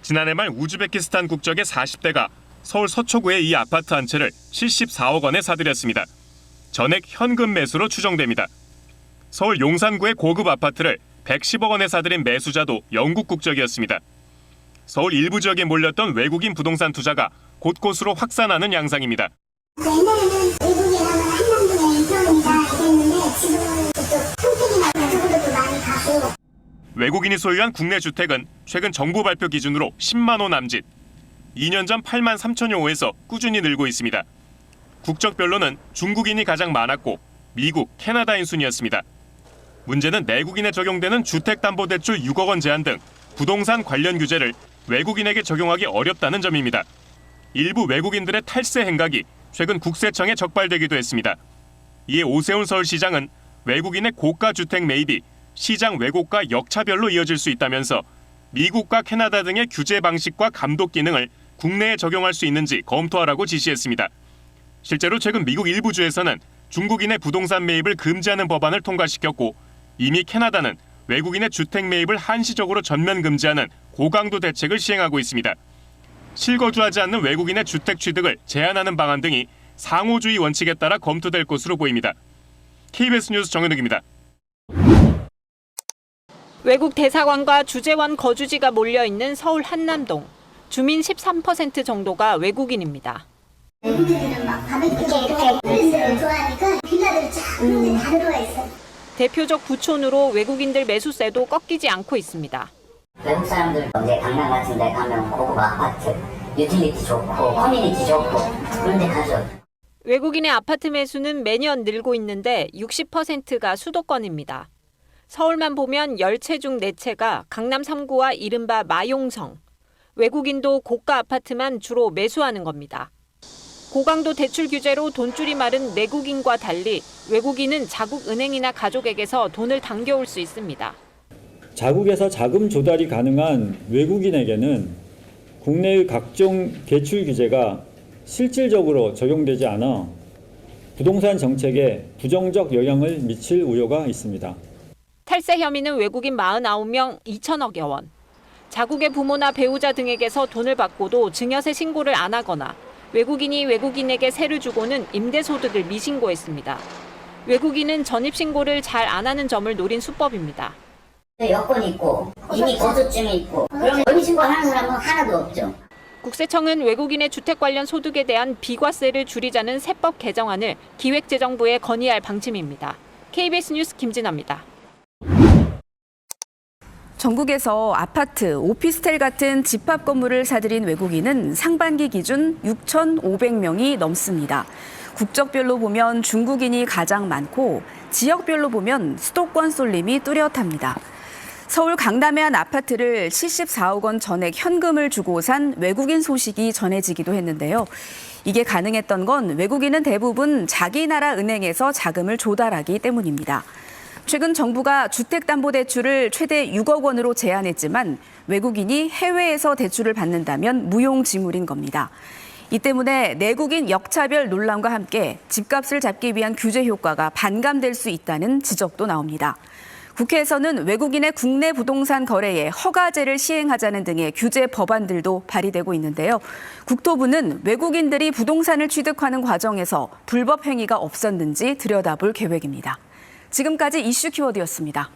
지난해 말 우즈베키스탄 국적의 40대가 서울 서초구의 이 아파트 한 채를 74억 원에 사들였습니다. 전액 현금 매수로 추정됩니다. 서울 용산구의 고급 아파트를 110억 원에 사들인 매수자도 영국 국적이었습니다. 서울 일부 지역에 몰렸던 외국인 부동산 투자가 곳곳으로 확산하는 양상입니다. 옛날에는 외국인 하면 한남동에 인평이다 이랬는데 지금은 그쪽 평택이나 가서구도 많이 가고. 외국인이 소유한 국내 주택은 최근 정부 발표 기준으로 10만 호 남짓, 2년 전 8만 3천여 호에서 꾸준히 늘고 있습니다. 국적별로는 중국인이 가장 많았고 미국, 캐나다인 순이었습니다. 문제는 내국인에 적용되는 주택담보대출 6억 원 제한 등 부동산 관련 규제를 외국인에게 적용하기 어렵다는 점입니다. 일부 외국인들의 탈세 행각이 최근 국세청에 적발되기도 했습니다. 이에 오세훈 서울시장은 외국인의 고가 주택 매입이 시장 왜곡과 역차별로 이어질 수 있다면서 미국과 캐나다 등의 규제 방식과 감독 기능을 국내에 적용할 수 있는지 검토하라고 지시했습니다. 실제로 최근 미국 일부 주에서는 중국인의 부동산 매입을 금지하는 법안을 통과시켰고 이미 캐나다는 외국인의 주택 매입을 한시적으로 전면 금지하는 고강도 대책을 시행하고 있습니다. 실거주하지 않는 외국인의 주택 취득을 제한하는 방안 등이 상호주의 원칙에 따라 검토될 것으로 보입니다. KBS 뉴스 정현욱입니다. 외국 대사관과 주재원 거주지가 몰려있는 서울 한남동. 주민 13% 정도가 외국인입니다. 외국인들은 막 바베큐 이렇게 그릇을 좋아하니까 빌라들이 쫙 그런데 다 들어와 있어요. 대표적 부촌으로 외국인들 매수세도 꺾이지 않고 있습니다. 외국 사람들 이제 강남 같은 데 가면 고급 아파트, 유틸리티 좋고 커뮤니티 좋고 그런 데 가죠. 외국인의 아파트 매수는 매년 늘고 있는데 60%가 수도권입니다. 서울만 보면 10채 중 4채가 강남 3구와 이른바 마용성. 외국인도 고가 아파트만 주로 매수하는 겁니다. 고강도 대출 규제로 돈줄이 마른 내국인과 달리 외국인은 자국 은행이나 가족에게서 돈을 당겨올 수 있습니다. 자국에서 자금 조달이 가능한 외국인에게는 국내의 각종 대출 규제가 실질적으로 적용되지 않아 부동산 정책에 부정적 영향을 미칠 우려가 있습니다. 탈세 혐의는 외국인 49명 2천억여 원. 자국의 부모나 배우자 등에게서 돈을 받고도 증여세 신고를 안 하거나 외국인이 외국인에게 세를 주고는 임대소득을 미신고했습니다. 외국인은 전입신고를 잘 안 하는 점을 노린 수법입니다. 여권이 있고 이미 거주증이 있고 그럼 전입신고하는 사람은 하나도 없죠. 국세청은 외국인의 주택 관련 소득에 대한 비과세를 줄이자는 세법 개정안을 기획재정부에 건의할 방침입니다. KBS 뉴스 김진아입니다. 전국에서 아파트, 오피스텔 같은 집합 건물을 사들인 외국인은 상반기 기준 6,500명이 넘습니다. 국적별로 보면 중국인이 가장 많고 지역별로 보면 수도권 쏠림이 뚜렷합니다. 서울 강남의 한 아파트를 74억 원 전액 현금을 주고 산 외국인 소식이 전해지기도 했는데요. 이게 가능했던 건 외국인은 대부분 자기 나라 은행에서 자금을 조달하기 때문입니다. 최근 정부가 주택담보대출을 최대 6억 원으로 제한했지만 외국인이 해외에서 대출을 받는다면 무용지물인 겁니다. 이 때문에 내국인 역차별 논란과 함께 집값을 잡기 위한 규제 효과가 반감될 수 있다는 지적도 나옵니다. 국회에서는 외국인의 국내 부동산 거래에 허가제를 시행하자는 등의 규제 법안들도 발의되고 있는데요. 국토부는 외국인들이 부동산을 취득하는 과정에서 불법 행위가 없었는지 들여다볼 계획입니다. 지금까지 이슈 키워드였습니다.